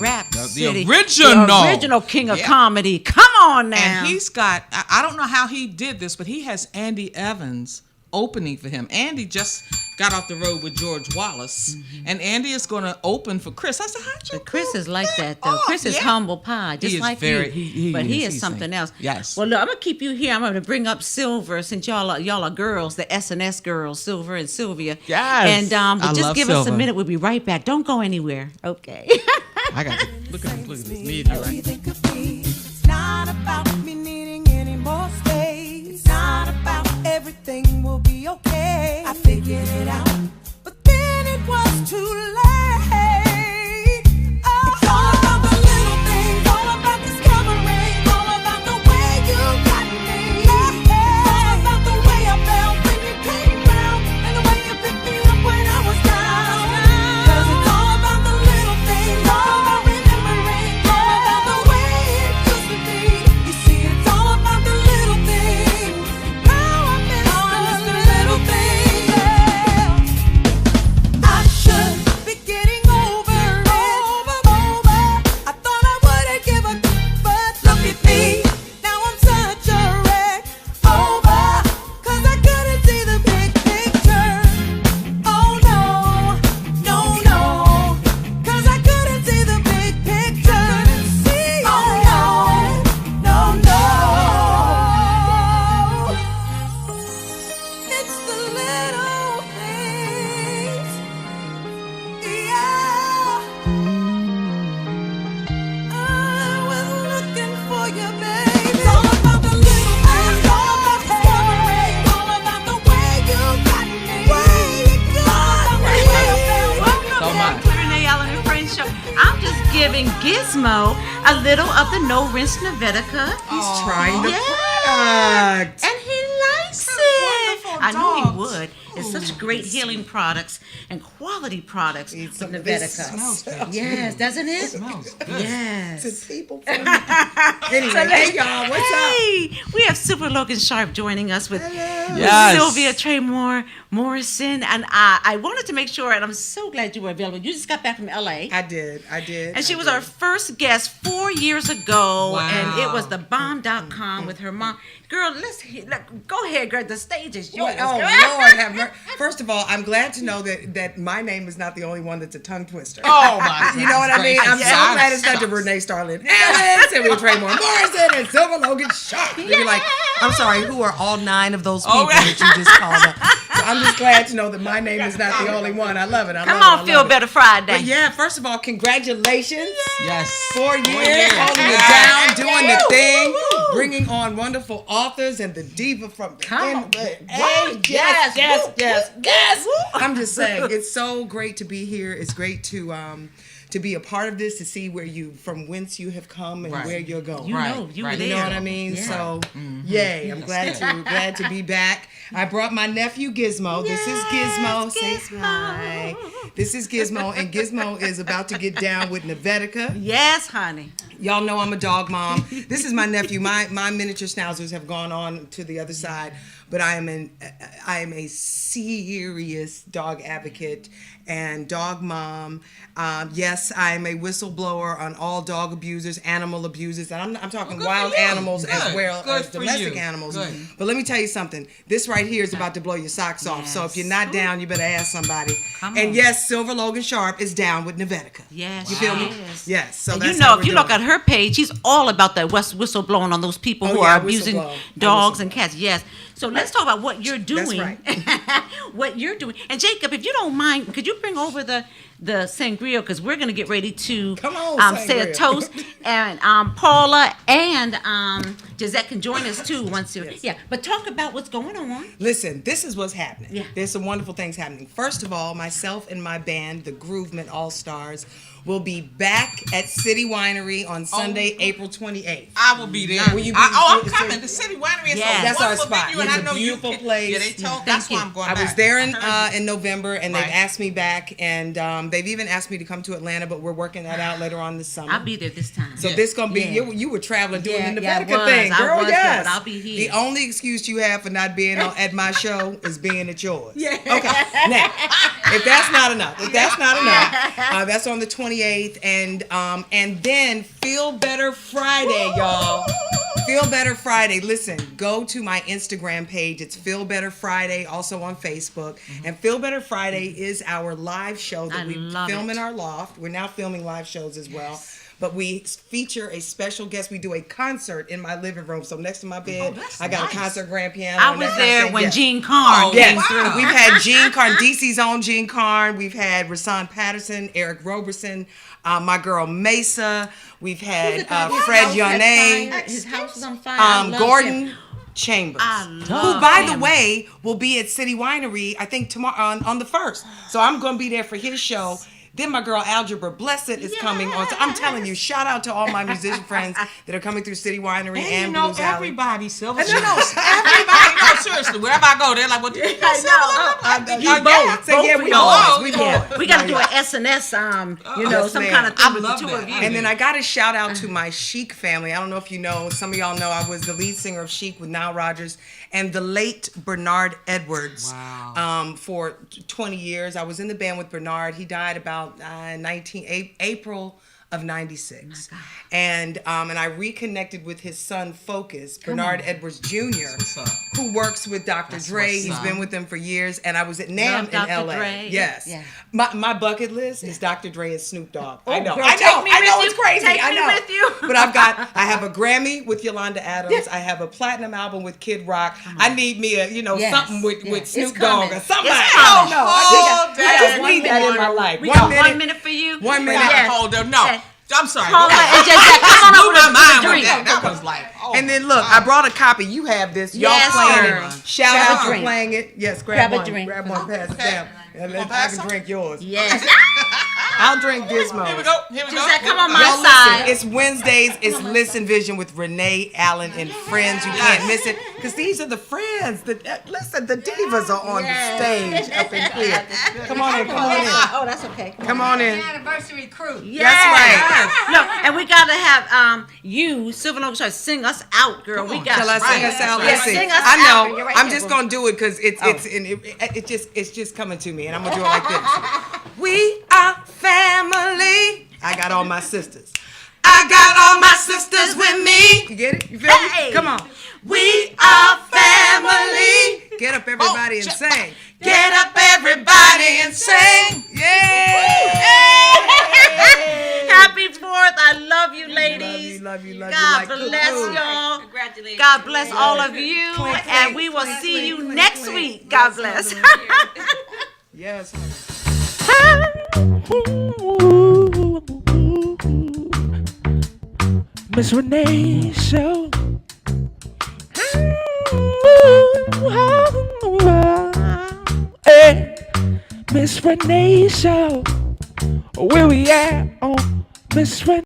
Rap City. The original. The original king of comedy. Come on now. And he's got, I don't know how he did this, but he has Andy Evans opening for him. Andy just got off the road with George Wallace, and Andy is going to open for Chris. I said, how'd you Chris is like that, though. Chris is humble pie, just is like very, you. But he is something else. Yes. Well, look, I'm going to keep you here. I'm going to bring up Sylver, since y'all are girls, the S&S girls, Sylver and Sylvia. Yes. And but just give us a Sylver. minute. We'll be right back. Don't go anywhere. Okay. I got to look at this need right. It's not about me needing any more space. It's not about everything will be okay. I figured it out, but then it was too late. It's all about the little things, all about discovering, all about the way you got me. All about the way I felt when you came round, and the way you picked me up when I was down. 'Cause it's all about the little things, all about remembering, all about the way it used to be. You see, it's all about the little things. How I miss the little things. I should be getting over it. I thought I wouldn't give a but look at me. Now I'm such a wreck. Over, 'cause I couldn't see the big picture. Oh no, no, no, 'cause I couldn't see the big picture. Oh no, no, no. It's the little things. Yeah. I was looking for you, baby. It's all about the little things, all about discovering, all about the way you got me. Welcome back to Renee Allen and Friends Show. I'm just giving Gizmo a little of the No Rinse Novetica. He's trying the Yeah. product. And he likes it. I knew he would. It's such great healing products and quality products with Novetica. Yes, doesn't it? Smells good. Yes. To people. Anyway, hey y'all, what's up? Hey, we have Sylver Logan Sharp joining us with Yes. Sylvia Tremore Morrison, and I wanted to make sure, and I'm so glad you were available. You just got back from LA. I did. And she was our first guest 4 years ago, Wow. and it was the bomb.com with her mom. Girl, go ahead, girl. The stage is yours. Oh, Lord have mercy. First of all, I'm glad to know that my name is not the only one that's a tongue twister. Oh, my You know what I mean? gracious. I'm so glad it's not to Renee Starlin Ellis, Sylvia Tremore Morrison, and Sylver Logan Sharp. You're like, I'm sorry, who are all 9 of those people that you just called up? So I'm just glad to know that my name is not the only one. I love it. Come on, Feel Better Friday. But yeah, first of all, congratulations. Yes. 4 years, years. holding it down, doing the thing, bringing on wonderful authors and the diva from the yes. I'm just saying, it's so great to be here. It's great to be a part of this, to see from whence you have come and where you're going. You know, you were there. You know what I mean? Yeah. So, yay! I'm glad to be back. I brought my nephew Gizmo. This is Gizmo. Say hi. This is Gizmo, and Gizmo is about to get down with Novetica. Yes, honey. Y'all know I'm a dog mom. This is my nephew. My miniature schnauzers have gone on to the other side, but I am a serious dog advocate and dog mom. Yes, I'm a whistleblower on all dog abusers, animal abusers, and I'm talking wild animals as well as domestic animals. Good. But let me tell you something. This right here is about to blow your socks off. So if you're not down, you better ask somebody. And yes, Sylver Logan Sharp is down with Nevetica. Yes, you feel me? yes. Yes. So And that's you know, how if we're you look doing at her page, she's all about that whistle blowing on those people who are abusing dogs and cats. Yes. So let's talk about what you're doing. That's right. What you're doing. And Jacob, if you don't mind, could you bring over the sangria, because we're going to get ready to say a toast, and Paula and Gisette can join us too once you. Yes. Yeah, but talk about what's going on. Listen, this is what's happening. Yeah. There's some wonderful things happening. First of all, myself and my band, the Groovement All Stars, will be back at City Winery on Sunday, April 28th. I will be there. Will you be, I'm coming. The City Winery is Yes. a That's our wonderful spot. venue, and It's I know a beautiful place. Yeah, they told. That's why I'm going I back. was there in November, and they've asked me back, and they've even asked me to come to Atlanta, but we're working that out later on this summer. I'll be there this time. So this gonna be you were traveling doing the I Nevetica was. thing, girl. I was, Yes, but I'll be here. The only excuse you have for not being at my show is being at yours. Yeah. Okay. Now, if that's not enough, that's on the 28th, and then Feel Better Friday, y'all. Feel Better Friday. Listen, go to my Instagram page. It's Feel Better Friday, also on Facebook. And Feel Better Friday is our live show that we film in our loft. We're now filming live shows as well. But we feature a special guest. We do a concert in my living room. So next to my bed, I got a concert grand piano. I was there when Gene Carn came through. We've had Gene Carn, DC's own Gene Carn. We've had Rasan Patterson, Eric Roberson, my girl Mesa. We've had Fred Yonne. His house is on fire. Gordon Chambers, who, by the way, will be at City Winery, I think, tomorrow on the 1st. So I'm going to be there for his show. Then my girl Algebra Blessed is coming on. So I'm telling you, shout out to all my musician friends that are coming through City Winery and Blues Alley. Everybody, Sylver. Everybody. No, seriously. Wherever I go, they're like, "What do you both. So yeah, we both. We got to do an SNS, some kind of thing with the two of you. And then I got to shout out to my Chic family. I don't know if you know, some of y'all know I was the lead singer of Chic with Nile Rodgers and the late Bernard Edwards. Wow. For 20 years. I was in the band with Bernard. He died about April of '96, and I reconnected with his son Focus, Bernard Edwards Jr., who works with Dr. Dre. He's been with them for years, and I was at NAMM in LA. Dre. Yes, Yeah. my bucket list is Dr. Dre and Snoop Dogg. I know, girl, I know, it's crazy. Take I me know, with you. but I have a Grammy with Yolanda Adams. I have a platinum album with Kid Rock. I need me something with Snoop Dogg or somebody. I don't know. I just need that in my life. We got 1 minute for you. 1 minute. Hold on, no. I'm sorry. Paula and Gisette, come on over to the drink. That was like, and then look, I brought a copy. You have this. Y'all playing it. Shout out for playing it. Yes, grab one. Drink. Grab one, pass it down. And I can drink yours. Yes. I'll drink Gizmo. Here we go. Gisette, come on my Y'all side. listen, it's Wednesdays. It's Listen Vision with Renee, Allen, and friends. You can't miss it because these are the friends. Listen, the divas are on the stage up in here. Come on in. Oh, that's okay. Come on in. Anniversary crew. Yes. That's right. No, and we gotta have you, Sylver Logan Sharp, sing us out, girl. We got. Shall I sing us out? Yes, Listen, sing us I out. know. You're right I'm there, just boo. gonna do it because it's just coming to me, and I'm gonna do it like this. We are family. I got all my sisters. I got all my sisters with me. You get it? You feel me? Come on. We are family. Get up, everybody, and sing. Get up, everybody, and sing. Yeah. Happy 4th. I love you, ladies. Love you. God bless y'all. Congratulations. God bless all of you. Clink, And we will clink, see you clink, next clink. week. God bless. Yes. Miss Renee Show. Hey, Miss Renee Show. Where we at on Miss Renee?